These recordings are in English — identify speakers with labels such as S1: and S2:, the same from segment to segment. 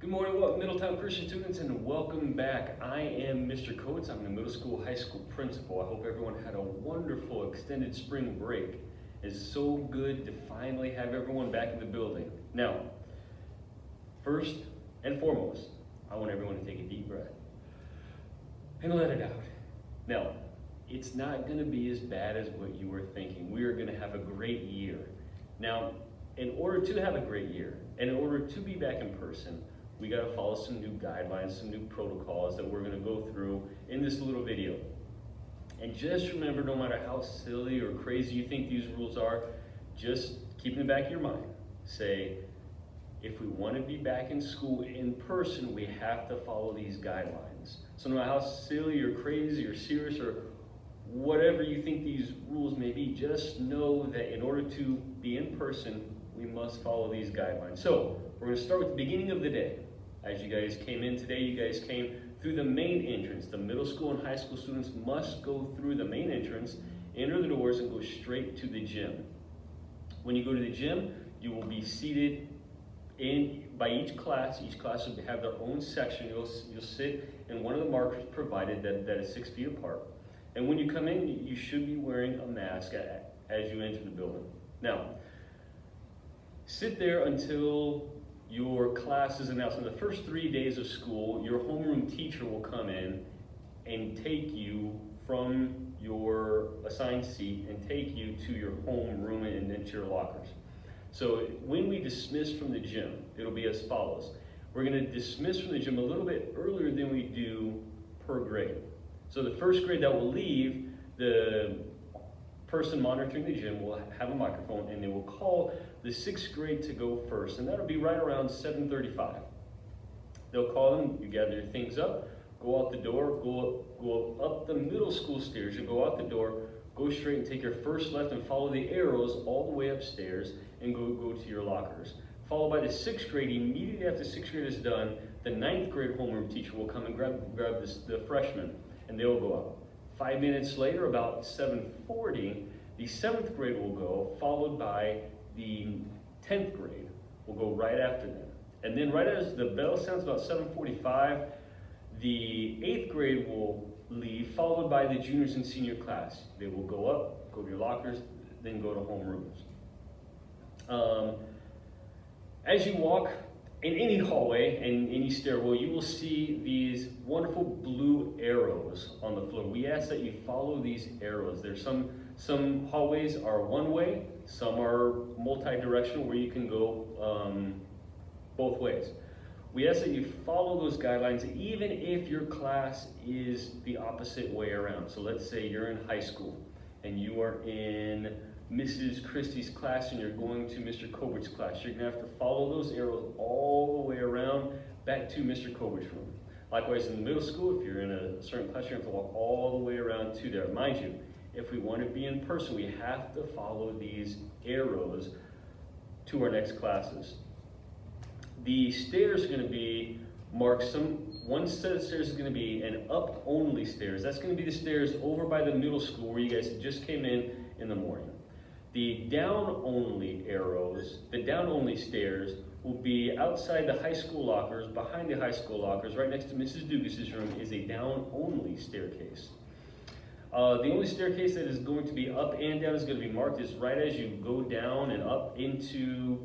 S1: Good morning, welcome Middletown Christian students, and welcome back. I am Mr. Coates. I'm the middle school, high school principal. I hope everyone had a wonderful extended spring break. It's so good to finally have everyone back in the building. Now, first and foremost, I want everyone to take a deep breath and let it out. Now, it's not going to be as bad as what you were thinking. We are going to have a great year. Now, in order to have a great year, and in order to be back in person, we got to follow some new guidelines, some new protocols that we're going to go through in this little video. And just remember, no matter how silly or crazy you think these rules are, just keep in the back of your mind. Say, if we want to be back in school in person, we have to follow these guidelines. So no matter how silly or crazy or serious or whatever you think these rules may be, just know that in order to be in person, we must follow these guidelines. So we're going to start with the beginning of the day. As you guys came in today, you guys came through the main entrance. The middle school and high school students must go through the main entrance, enter the doors, and go straight to the gym. When you go to the gym, you will be seated by each class. Each class will have their own section. You'll sit in one of the markers provided that is 6 feet apart. And when you come in, you should be wearing a mask as you enter the building. Now, sit there until your class is announced. In the first 3 days of school, your homeroom teacher will come in and take you from your assigned seat and take you to your homeroom and into your lockers. So when we dismiss from the gym, it'll be as follows. We're going to dismiss from the gym a little bit earlier than we do per grade. So the first grade that will leave, the person monitoring the gym will have a microphone and they will call the 6th grade to go first, and that'll be right around 7:35. They'll call them, you gather your things up, go out the door, go up the middle school stairs. You go out the door, go straight and take your first left and follow the arrows all the way upstairs and go to your lockers. Followed by the 6th grade. Immediately after 6th grade is done, the 9th grade homeroom teacher will come and grab the freshmen, and they'll go out. 5 minutes later, about 7:40, the 7th grade will go, followed by the 10th grade will go right after them. And then right as the bell sounds, about 7:45, the 8th grade will leave, followed by the juniors and senior class. They will go up, go to your lockers, then go to homerooms. As you walk in any hallway and any stairwell, you will see these wonderful blue arrows on the floor. We ask that you follow these arrows. There's some hallways are one way, some are multi-directional where you can go both ways. We ask that you follow those guidelines even if your class is the opposite way around. So let's say you're in high school and you are in Mrs. Christie's class and you're going to Mr. Cobert's class. You're going to have to follow those arrows all the way around back to Mr. Cobert's room. Likewise, in the middle school, if you're in a certain class, you have to walk all the way around to there. Mind you, if we want to be in person, we have to follow these arrows to our next classes. The stairs are going to be marked. One set of stairs is going to be an up-only stairs. That's going to be the stairs over by the middle school where you guys just came in the morning. The down-only arrows, the down-only stairs will be outside the high school lockers. Behind the high school lockers, right next to Mrs. Dugas's room, is a down-only staircase. The only staircase that is going to be up and down is going to be marked is right as you go down and up into,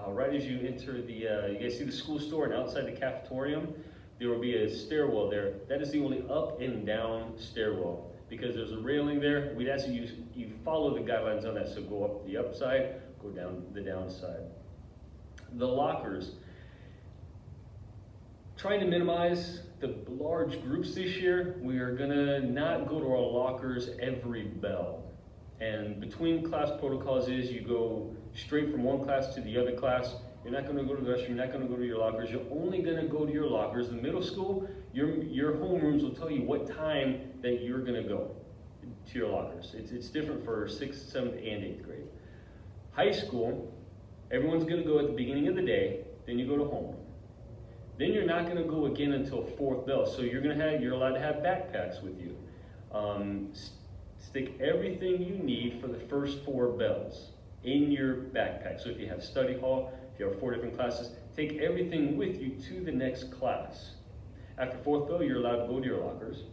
S1: right as you enter the, you guys see the school store and outside the cafetorium, there will be a stairwell there. That is the only up and down stairwell. Because there's a railing there, we'd ask you follow the guidelines on that. So go up the upside, go down the downside. The lockers, trying to minimize the large groups this year, we are gonna not go to our lockers every bell. And between class protocols is you go straight from one class to the other class. You're not gonna go to the restroom, you're not gonna go to your lockers. You're only gonna go to your lockers. In middle school, your homerooms will tell you what time that you're gonna go to your lockers. It's different for 6th, 7th, and 8th grade. High school, everyone's gonna go at the beginning of the day, then you go to homeroom. Then you're not gonna go again until 4th bell. So you're allowed to have backpacks with you. Stick everything you need for the first 4 bells. in your backpack. So if you have study hall, if you have 4 different classes, take everything with you to the next class. After 4th bell, you're allowed to go to your lockers.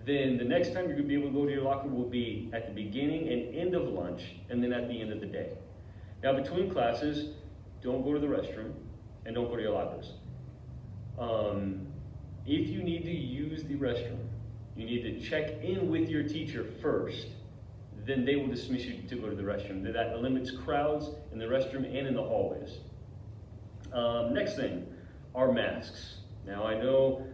S1: Then the next time you're going to be able to go to your locker will be at the beginning and end of lunch, and then at the end of the day. Now between classes, don't go to the restroom and don't go to your lockers. If you need to use the restroom, you need to check in with your teacher first. Then they will dismiss you to go to the restroom. That limits crowds in the restroom and in the hallways. Next thing are masks. Now I know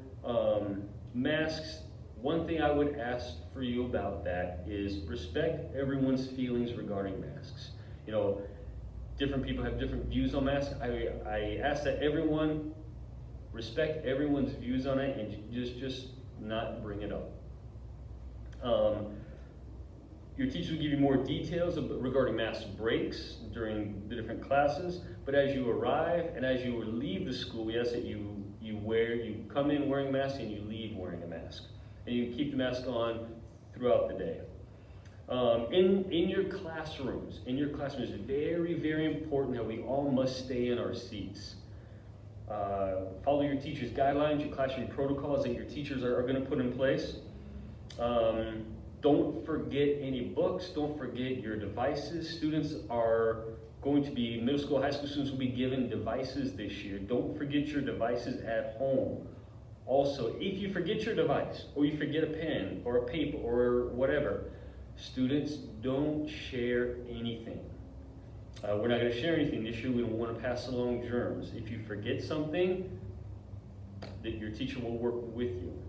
S1: masks, one thing I would ask for you about that is respect everyone's feelings regarding masks. You know, different people have different views on masks. I ask that everyone respect everyone's views on it and just not bring it up. Your teacher will give you more details regarding mask breaks during the different classes, but as you arrive and as you leave the school, we ask that you come in wearing a mask and you leave wearing a mask. And you keep the mask on throughout the day. In your classrooms, it's very, very important that we all must stay in our seats. Follow your teacher's guidelines, your classroom protocols that your teachers are going to put in place. Don't forget any books, don't forget your devices. Students are going to be, middle school, high school students will be given devices this year. Don't forget your devices at home. Also, if you forget your device, or you forget a pen, or a paper, or whatever, students, don't share anything. We're not going to share anything this year. We don't want to pass along germs. If you forget something, that your teacher will work with you.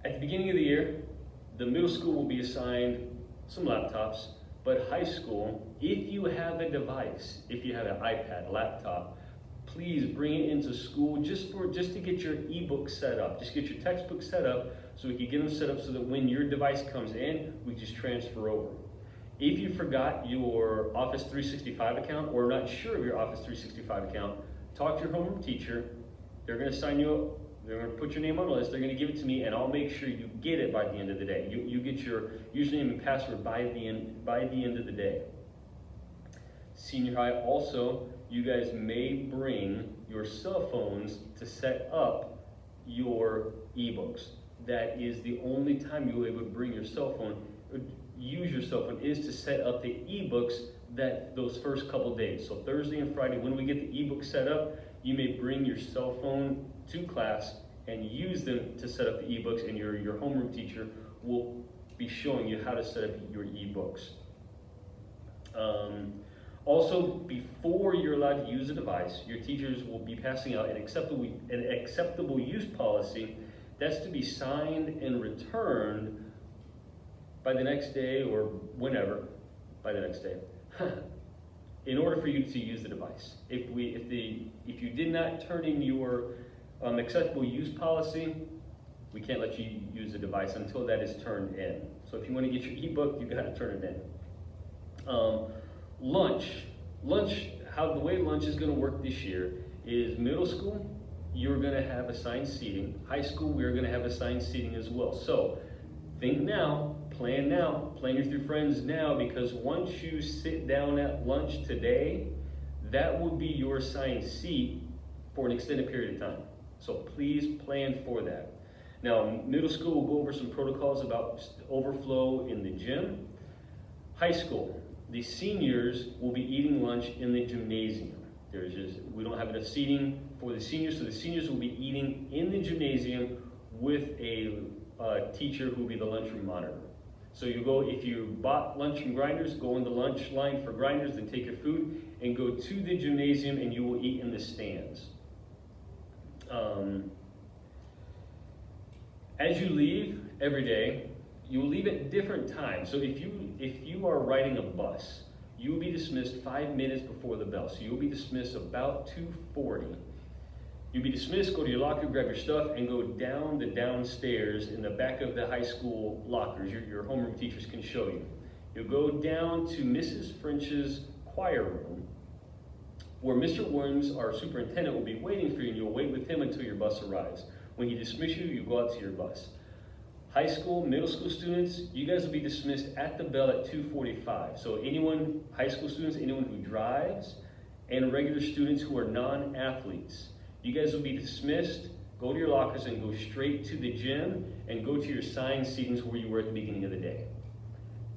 S1: At the beginning of the year, the middle school will be assigned some laptops, but high school, if you have a device, if you have an iPad, a laptop, please bring it into school just to get your ebook set up. Just get your textbook set up so we can get them set up so that when your device comes in, we just transfer over. If you forgot your Office 365 account or not sure of your Office 365 account, talk to your homeroom teacher. They're going to sign you up. They're going to put your name on the list. They're going to give it to me, and I'll make sure you get it by the end of the day. You get your username and password by the end of the day. Senior high also, you guys may bring your cell phones to set up your ebooks. That is the only time you'll be able to bring your cell phone, or use your cell phone, is to set up the ebooks those first couple days. So Thursday and Friday, when we get the ebook set up, you may bring your cell phone to class and use them to set up the ebooks, and your homeroom teacher will be showing you how to set up your ebooks. Also, before you're allowed to use a device, your teachers will be passing out an acceptable use policy that's to be signed and returned by the next day or whenever, by the next day, in order for you to use the device. If you did not turn in your acceptable use policy, we can't let you use the device until that is turned in. So if you want to get your ebook, you got to turn it in. Lunch, the way lunch is going to work this year is middle school, you're going to have assigned seating. High school, we're going to have assigned seating as well. So think now, plan with your friends now, because once you sit down at lunch today, that will be your assigned seat for an extended period of time. So please plan for that. Now, middle school will go over some protocols about overflow in the gym. High school, the seniors will be eating lunch in the gymnasium. We don't have enough seating for the seniors, so the seniors will be eating in the gymnasium with a teacher who will be the lunchroom monitor. So if you bought lunch from Grinders, go in the lunch line for Grinders, then take your food and go to the gymnasium, and you will eat in the stands. As you leave every day, you will leave at different times. So if you are riding a bus, you will be dismissed 5 minutes before the bell. So you'll be dismissed about 2:40. You'll be dismissed, go to your locker, grab your stuff, and go down the downstairs in the back of the high school lockers. Your homeroom teachers can show you. You'll go down to Mrs. French's choir room, where Mr. Williams, our superintendent, will be waiting for you, and you'll wait with him until your bus arrives. When he dismisses you, you go out to your bus. High school, middle school students, you guys will be dismissed at the bell at 2:45. So anyone, high school students, anyone who drives, and regular students who are non-athletes, you guys will be dismissed, go to your lockers and go straight to the gym and go to your assigned seatings where you were at the beginning of the day.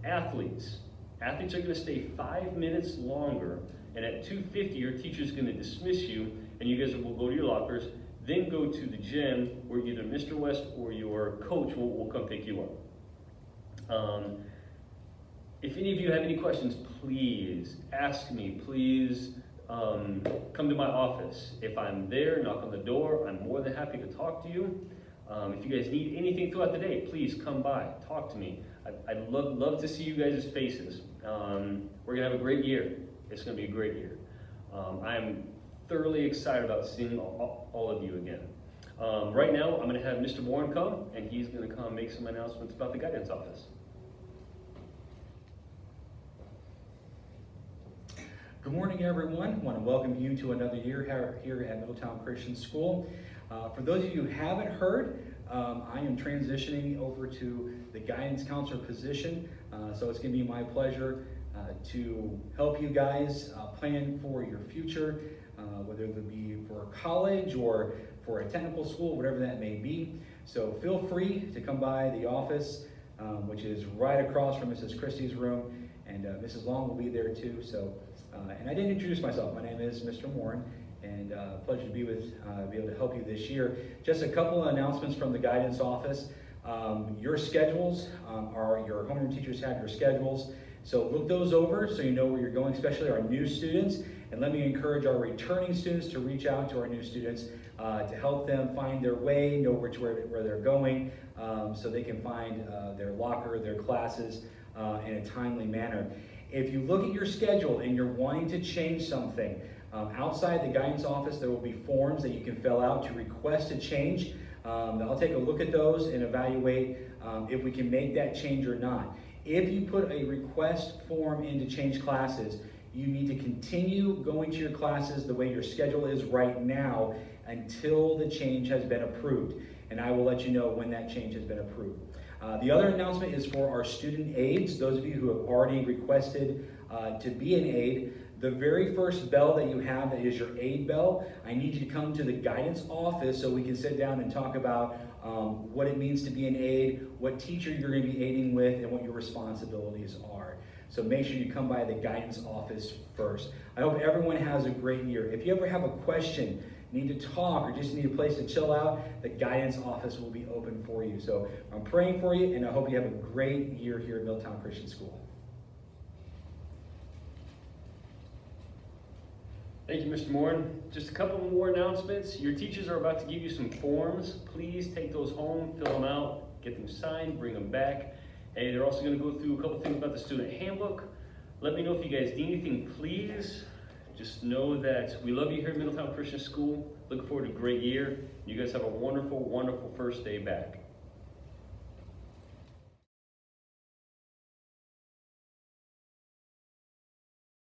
S1: Athletes are gonna stay 5 minutes longer, and at 2:50, your teacher's gonna dismiss you, and you guys will go to your lockers, then go to the gym where either Mr. West or your coach will come pick you up. If any of you have any questions, please ask me. Please come to my office. If I'm there, knock on the door. I'm more than happy to talk to you. If you guys need anything throughout the day, please come by, talk to me. I'd love to see you guys' faces. We're gonna have a great year. It's gonna be a great year. I'm thoroughly excited about seeing all of you again. Right now, I'm gonna have Mr. Warren come, and he's gonna come make some announcements about the guidance office.
S2: Good morning, everyone. I want to welcome you to another year here at Middletown Christian School. For those of you who haven't heard, I am transitioning over to the guidance counselor position. So it's going to be my pleasure to help you guys plan for your future, whether it be for college or for a technical school, whatever that may be. So feel free to come by the office, which is right across from Mrs. Christie's room, and Mrs. Long will be there too. So. And I didn't introduce myself. My name is Mr. Warren, and pleasure to be able to help you this year. Just a couple of announcements from the guidance office. Your schedules your homeroom teachers have your schedules. So look those over so you know where you're going, especially our new students. And let me encourage our returning students to reach out to our new students to help them find their way, know where they're going, so they can find their locker, their classes in a timely manner. If you look at your schedule and you're wanting to change something, outside the guidance office there will be forms that you can fill out to request a change. I'll take a look at those and evaluate if we can make that change or not. If you put a request form in to change classes, you need to continue going to your classes the way your schedule is right now until the change has been approved. And I will let you know when that change has been approved. The other announcement is for our student aides. Those of you who have already requested to be an aide, the very first bell that you have that is your aide bell, I need you to come to the guidance office so we can sit down and talk about what it means to be an aide, what teacher you're going to be aiding with, and what your responsibilities are. So make sure you come by the guidance office first. I hope everyone has a great year. If you ever have a question, need to talk, or just need a place to chill out, the guidance office will be open for you. So I'm praying for you, and I hope you have a great year here at Middletown Christian School.
S1: Thank you, Mr. Morin. Just a couple more announcements. Your teachers are about to give you some forms. Please take those home, fill them out, get them signed, bring them back. And they're also going to go through a couple things about the student handbook. Let me know if you guys need anything, please. Just know that we love you here at Middletown Christian School. Looking forward to a great year. You guys have a wonderful, wonderful first day back.